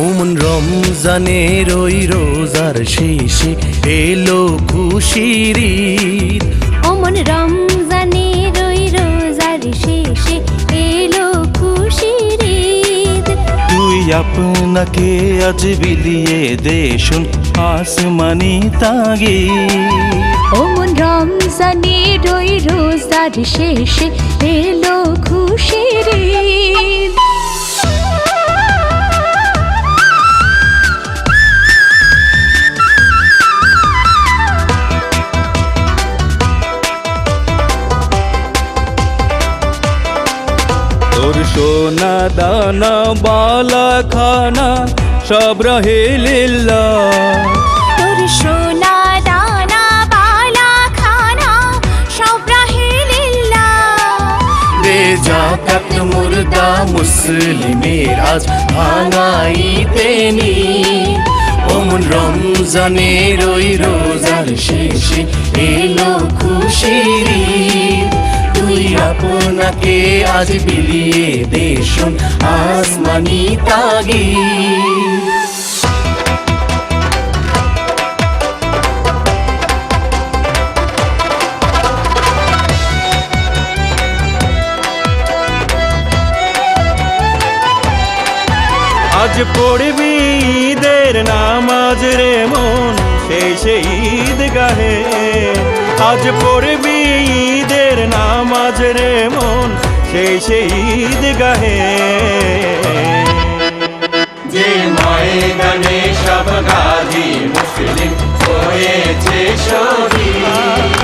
ওমন রমজানের ওই রোজার শেষে এলো খুশির ঈদ। ওমন রমজানের ওই রোজার শেষে এলো খুশির ঈদ। তুই আপনাকে আজ বিলিয়ে দে শুন আসমানি তাগিদ। ওমন রমজানের ওই রোজার শেষে এলো খুশির ঈদ। তোর সোনা দানা বালা খানা সব রহে লিল্লাহ। তোর সোনা দানা বালা খানা সব রাহে লিল্লাহ। দে জাকাত মুর্দা মুসলিমের আজ ভাঙাইতে নি। ওমন রমজানের ওই রোজার শেষে এলো খুশির ঈদ। তুই আপনাকে আজ বিলিয়ে দে শোন আসমানি তাগিদ। আজ পড়বি ঈদের নামাজ রে মন শেষে ঈদ গাহে। আজ পড়বি ঈদের নামাজ রে মন শেষে ঈদ গাহে। যে ময়দানে সব গাজী মুসলিম হয়েছে শহীদ।